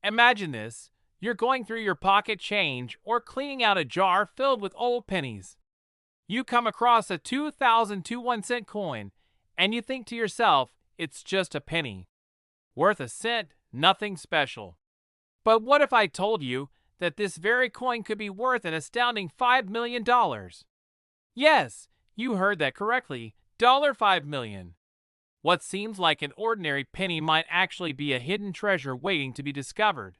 Imagine this. You're going through your pocket change or cleaning out a jar filled with old pennies. You come across a 2002 1-cent coin, and you think to yourself, it's just a penny. Worth a cent, nothing special. But what if I told you that this very coin could be worth an astounding $5 million? Yes, you heard that correctly, $5 million. What seems like an ordinary penny might actually be a hidden treasure waiting to be discovered.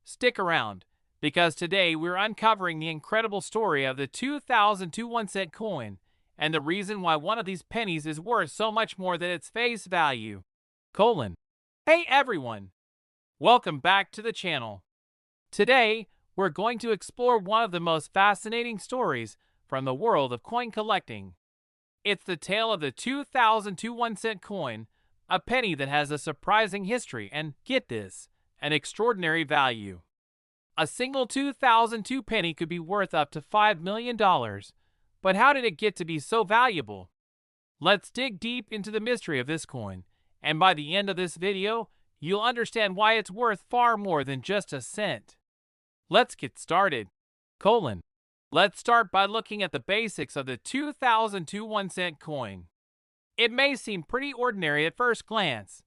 Stick around, because today we're uncovering the incredible story of the 2002 1-cent coin and the reason why one of these pennies is worth so much more than its face value. Hey everyone! Welcome back to the channel. Today, we're going to explore one of the most fascinating stories from the world of coin collecting. It's the tale of the 2002 1-cent coin, a penny that has a surprising history and, get this, an extraordinary value. A single 2002 penny could be worth up to $5 million, but how did it get to be so valuable? Let's dig deep into the mystery of this coin, and by the end of this video, you'll understand why it's worth far more than just a cent. Let's get started. Let's start by looking at the basics of the 2002 1-cent coin. It may seem pretty ordinary at first glance.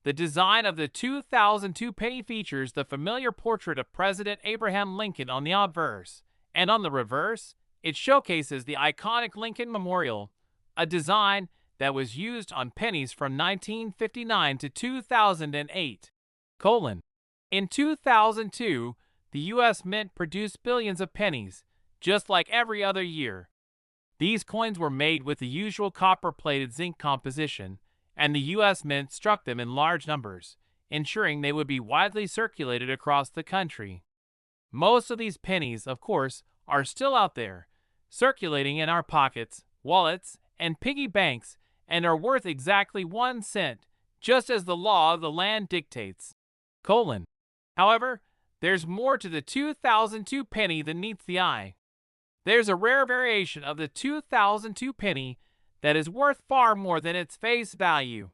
The design of the 2002 penny features the familiar portrait of President Abraham Lincoln on the obverse, and on the reverse, it showcases the iconic Lincoln Memorial, a design that was used on pennies from 1959 to 2008. In 2002, the U.S. Mint produced billions of pennies, just like every other year. These coins were made with the usual copper-plated zinc composition, and the U.S. Mint struck them in large numbers, ensuring they would be widely circulated across the country. Most of these pennies, of course, are still out there, circulating in our pockets, wallets, and piggy banks, and are worth exactly 1 cent, just as the law of the land dictates. However, there's more to the 2002 penny than meets the eye. There's a rare variation of the 2002 penny that is worth far more than its face value.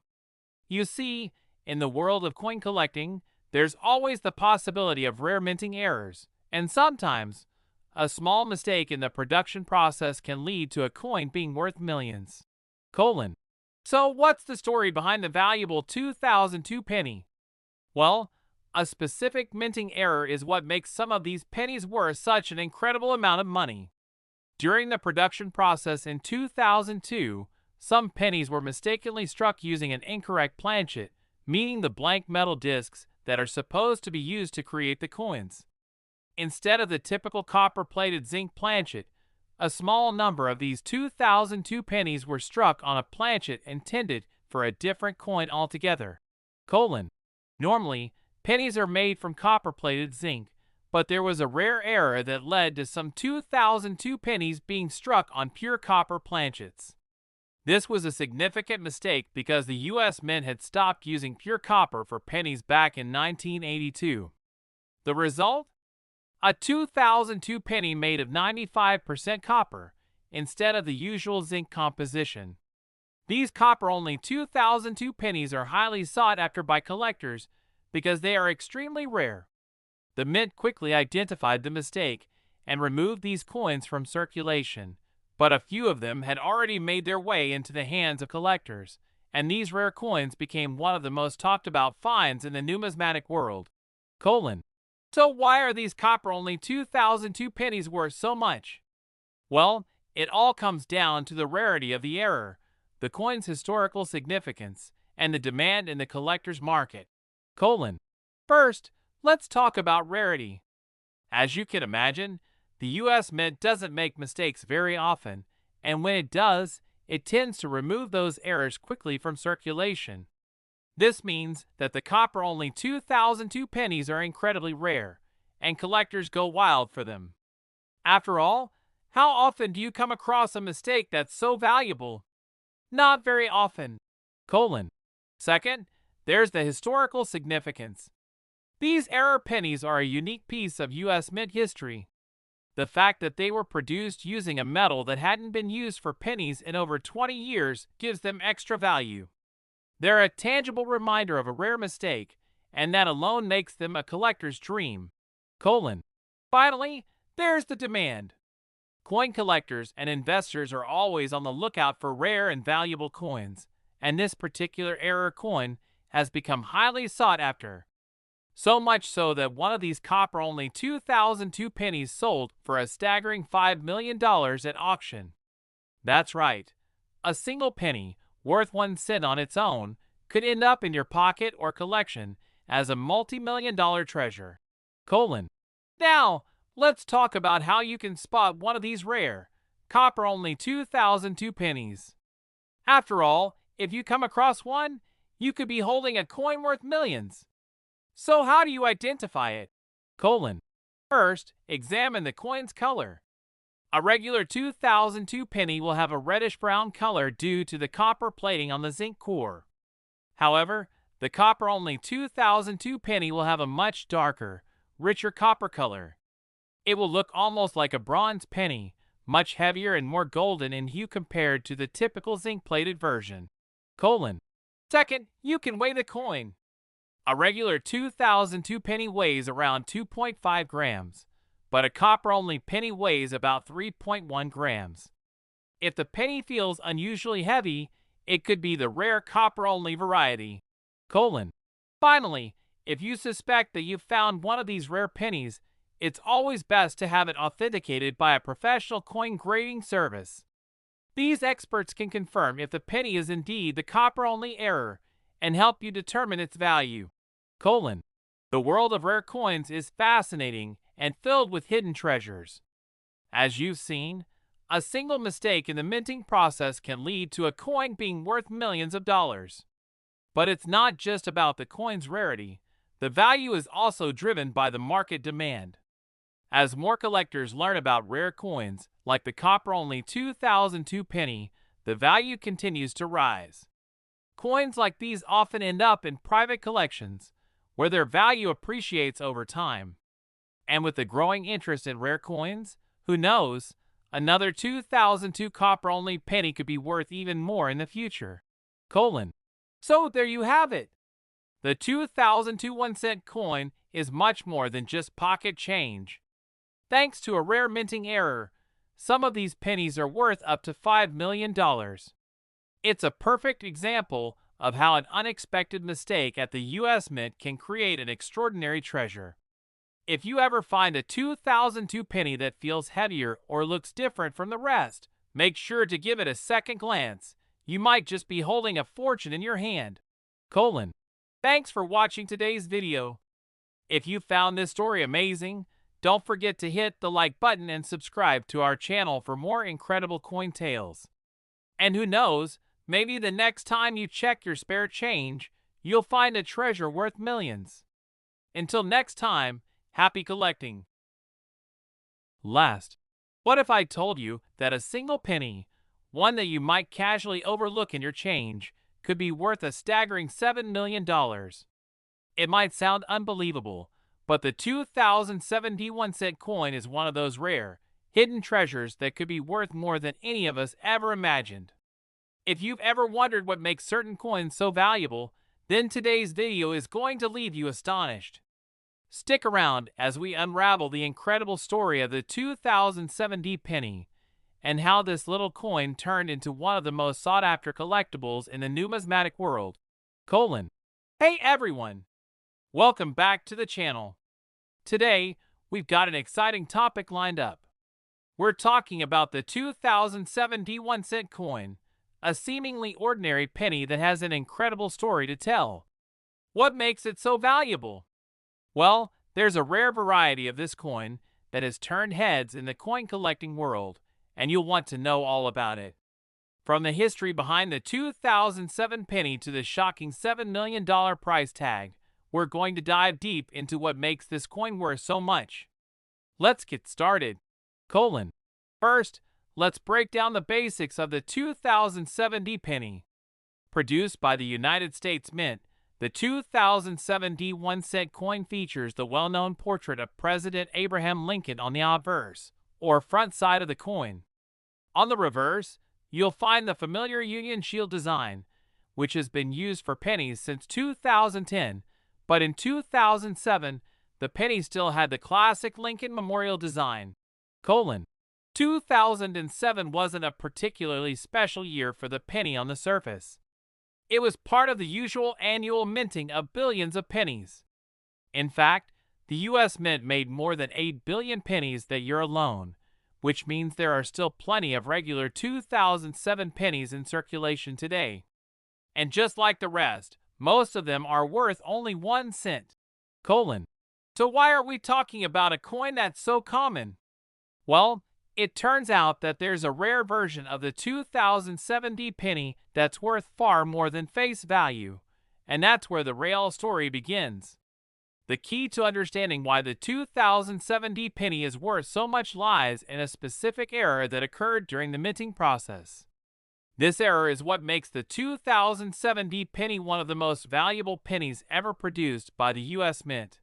You see, in the world of coin collecting, there's always the possibility of rare minting errors, and sometimes, a small mistake in the production process can lead to a coin being worth millions. So what's the story behind the valuable 2002 penny? Well, a specific minting error is what makes some of these pennies worth such an incredible amount of money. During the production process in 2002, some pennies were mistakenly struck using an incorrect planchet, meaning the blank metal discs that are supposed to be used to create the coins. Instead of the typical copper-plated zinc planchet, a small number of these 2002 pennies were struck on a planchet intended for a different coin altogether. Normally, pennies are made from copper-plated zinc, but there was a rare error that led to some 2002 pennies being struck on pure copper planchets. This was a significant mistake because the U.S. Mint had stopped using pure copper for pennies back in 1982. The result? A 2002 penny made of 95% copper, instead of the usual zinc composition. These copper-only 2002 pennies are highly sought after by collectors because they are extremely rare. The Mint quickly identified the mistake and removed these coins from circulation, but a few of them had already made their way into the hands of collectors, and these rare coins became one of the most talked about finds in the numismatic world. So why are these copper-only 2002 pennies worth so much? Well, it all comes down to the rarity of the error, the coin's historical significance, and the demand in the collector's market. First, let's talk about rarity. As you can imagine, the U.S. Mint doesn't make mistakes very often, and when it does, it tends to remove those errors quickly from circulation. This means that the copper-only 2002 pennies are incredibly rare, and collectors go wild for them. After all, how often do you come across a mistake that's so valuable? Not very often. Second, there's the historical significance. These error pennies are a unique piece of U.S. Mint history. The fact that they were produced using a metal that hadn't been used for pennies in over 20 years gives them extra value. They're a tangible reminder of a rare mistake, and that alone makes them a collector's dream. Colon. Finally, there's the demand. Coin collectors and investors are always on the lookout for rare and valuable coins, and this particular era coin has become highly sought after. So much so that one of these copper-only 2002 pennies sold for a staggering $5 million at auction. That's right, a single penny, worth 1 cent on its own, could end up in your pocket or collection as a multi-million-dollar treasure. Now, let's talk about how you can spot one of these rare, copper-only 2002 pennies. After all, if you come across one, you could be holding a coin worth millions. So how do you identify it? First, examine the coin's color. A regular 2002 penny will have a reddish-brown color due to the copper plating on the zinc core. However, the copper-only 2002 penny will have a much darker, richer copper color. It will look almost like a bronze penny, much heavier and more golden in hue compared to the typical zinc-plated version. Second, you can weigh the coin. A regular 2002 penny weighs around 2.5 grams, but a copper-only penny weighs about 3.1 grams. If the penny feels unusually heavy, it could be the rare copper-only variety. Finally, if you suspect that you've found one of these rare pennies, it's always best to have it authenticated by a professional coin grading service. These experts can confirm if the penny is indeed the copper-only error and help you determine its value. The world of rare coins is fascinating and filled with hidden treasures. As you've seen, a single mistake in the minting process can lead to a coin being worth millions of dollars. But it's not just about the coin's rarity. The value is also driven by the market demand. As more collectors learn about rare coins, like the copper-only 2002 penny, the value continues to rise. Coins like these often end up in private collections, where their value appreciates over time. And with the growing interest in rare coins, who knows, another 2002 copper-only penny could be worth even more in the future. So there you have it. The 2002 1-cent coin is much more than just pocket change. Thanks to a rare minting error, some of these pennies are worth up to $5 million. It's a perfect example of how an unexpected mistake at the U.S. Mint can create an extraordinary treasure. If you ever find a 2002 penny that feels heavier or looks different from the rest, make sure to give it a second glance. You might just be holding a fortune in your hand. Thanks for watching today's video. If you found this story amazing, don't forget to hit the like button and subscribe to our channel for more incredible coin tales. And who knows, maybe the next time you check your spare change, you'll find a treasure worth millions. Until next time, happy collecting. Last, what if I told you that a single penny, one that you might casually overlook in your change, could be worth a staggering $7 million? It might sound unbelievable, but the 2007 1-cent coin is one of those rare, hidden treasures that could be worth more than any of us ever imagined. If you've ever wondered what makes certain coins so valuable, then today's video is going to leave you astonished. Stick around as we unravel the incredible story of the 2007 penny and how this little coin turned into one of the most sought-after collectibles in the numismatic world. Hey everyone! Welcome back to the channel. Today, we've got an exciting topic lined up. We're talking about the 2007 1-cent coin, a seemingly ordinary penny that has an incredible story to tell. What makes it so valuable? Well, there's a rare variety of this coin that has turned heads in the coin collecting world, and you'll want to know all about it. From the history behind the 2007 penny to the shocking $7 million price tag, we're going to dive deep into what makes this coin worth so much. Let's get started. First, let's break down the basics of the 2007 penny. Produced by the United States Mint, the 2007 1-cent coin features the well-known portrait of President Abraham Lincoln on the obverse, or front side of the coin. On the reverse, you'll find the familiar Union Shield design, which has been used for pennies since 2010, But in 2007, the penny still had the classic Lincoln Memorial design. 2007 wasn't a particularly special year for the penny on the surface. It was part of the usual annual minting of billions of pennies. In fact, the U.S. Mint made more than 8 billion pennies that year alone, which means there are still plenty of regular 2007 pennies in circulation today. And just like the rest, most of them are worth only 1 cent. So why are we talking about a coin that's so common? Well, it turns out that there's a rare version of the 2007 penny that's worth far more than face value, and that's where the real story begins. The key to understanding why the 2007 penny is worth so much lies in a specific error that occurred during the minting process. This error is what makes the 2007 penny one of the most valuable pennies ever produced by the U.S. Mint.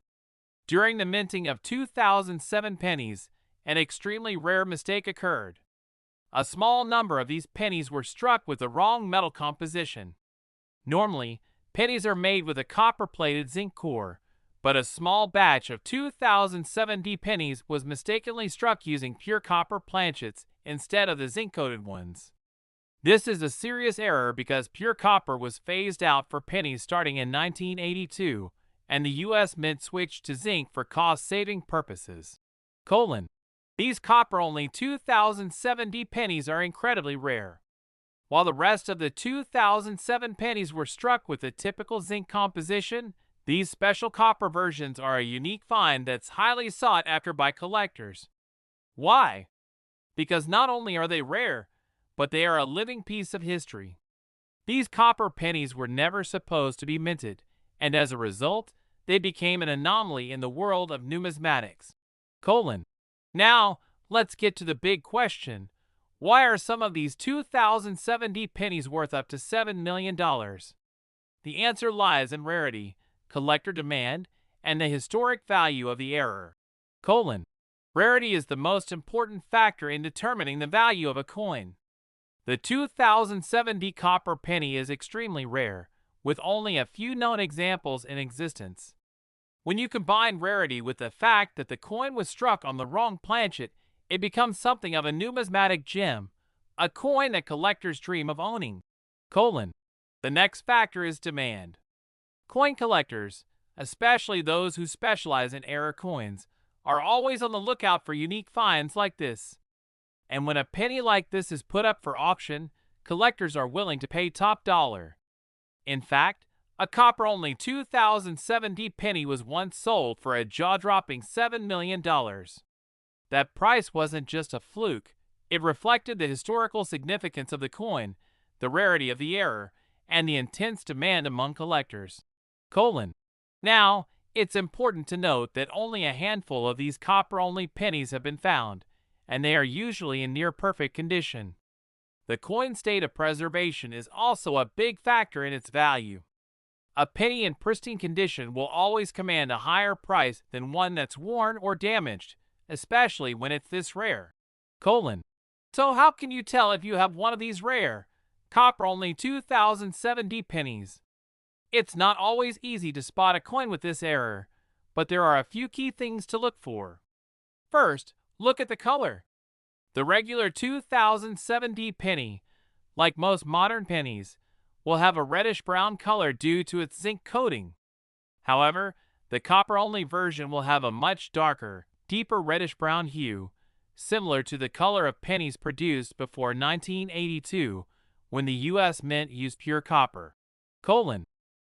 During the minting of 2007 pennies, an extremely rare mistake occurred. A small number of these pennies were struck with the wrong metal composition. Normally, pennies are made with a copper-plated zinc core, but a small batch of 2007 pennies was mistakenly struck using pure copper planchets instead of the zinc-coated ones. This is a serious error because pure copper was phased out for pennies starting in 1982, and the U.S. Mint switched to zinc for cost-saving purposes. These copper-only 2007 pennies are incredibly rare. While the rest of the 2007 pennies were struck with the typical zinc composition, these special copper versions are a unique find that's highly sought after by collectors. Why? Because not only are they rare, but they are a living piece of history. These copper pennies were never supposed to be minted, and as a result, they became an anomaly in the world of numismatics. Now, let's get to the big question. Why are some of these 2007 pennies worth up to $7 million? The answer lies in rarity, collector demand, and the historic value of the error. Rarity is the most important factor in determining the value of a coin. The 2007 copper penny is extremely rare, with only a few known examples in existence. When you combine rarity with the fact that the coin was struck on the wrong planchet, it becomes something of a numismatic gem, a coin that collectors dream of owning. The next factor is demand. Coin collectors, especially those who specialize in error coins, are always on the lookout for unique finds like this. And when a penny like this is put up for auction, collectors are willing to pay top dollar. In fact, a copper-only 2007 penny was once sold for a jaw-dropping $7 million. That price wasn't just a fluke. It reflected the historical significance of the coin, the rarity of the error, and the intense demand among collectors. Now, it's important to note that only a handful of these copper-only pennies have been found, and they are usually in near-perfect condition. The coin's state of preservation is also a big factor in its value. A penny in pristine condition will always command a higher price than one that's worn or damaged, especially when it's this rare. So how can you tell if you have one of these rare, copper-only 2007 pennies? It's not always easy to spot a coin with this error, but there are a few key things to look for. First, look at the color. The regular 2007 penny, like most modern pennies, will have a reddish-brown color due to its zinc coating. However, the copper-only version will have a much darker, deeper reddish-brown hue, similar to the color of pennies produced before 1982, when the U.S. Mint used pure copper.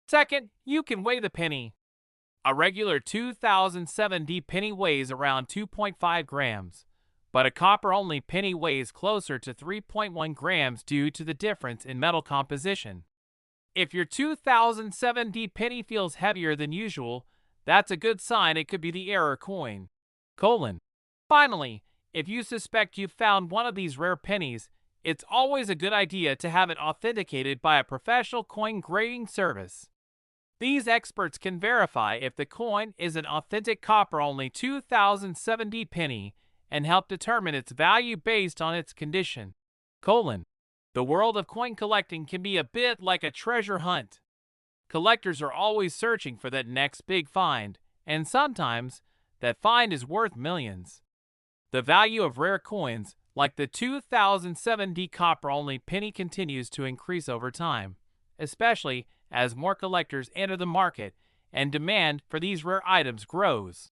Second, you can weigh the penny. A regular 2007 penny weighs around 2.5 grams, but a copper-only penny weighs closer to 3.1 grams due to the difference in metal composition. If your 2007 penny feels heavier than usual, that's a good sign it could be the error coin. Finally, if you suspect you've found one of these rare pennies, it's always a good idea to have it authenticated by a professional coin grading service. These experts can verify if the coin is an authentic copper-only 2007 penny and help determine its value based on its condition. The world of coin collecting can be a bit like a treasure hunt. Collectors are always searching for that next big find, and sometimes that find is worth millions. The value of rare coins, like the 2007 copper-only penny, continues to increase over time, especially as more collectors enter the market and demand for these rare items grows.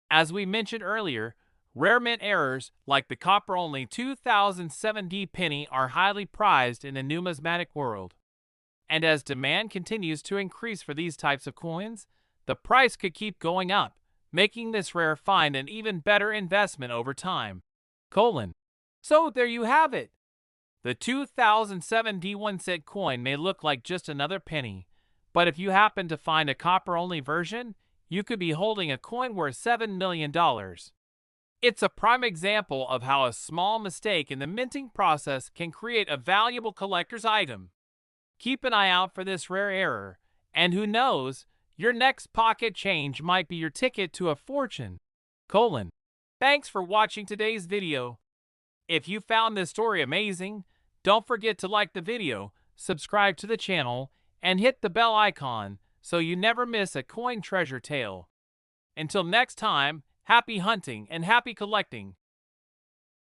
As we mentioned earlier, rare mint errors like the copper-only 2007 penny are highly prized in the numismatic world. And as demand continues to increase for these types of coins, the price could keep going up, making this rare find an even better investment over time. So there you have it. The 2007 1-cent coin may look like just another penny, but if you happen to find a copper-only version, you could be holding a coin worth $7 million. It's a prime example of how a small mistake in the minting process can create a valuable collector's item. Keep an eye out for this rare error, and who knows, your next pocket change might be your ticket to a fortune. Thanks for watching today's video. If you found this story amazing, don't forget to like the video, subscribe to the channel, and hit the bell icon so you never miss a coin treasure tale. Until next time, happy hunting and happy collecting.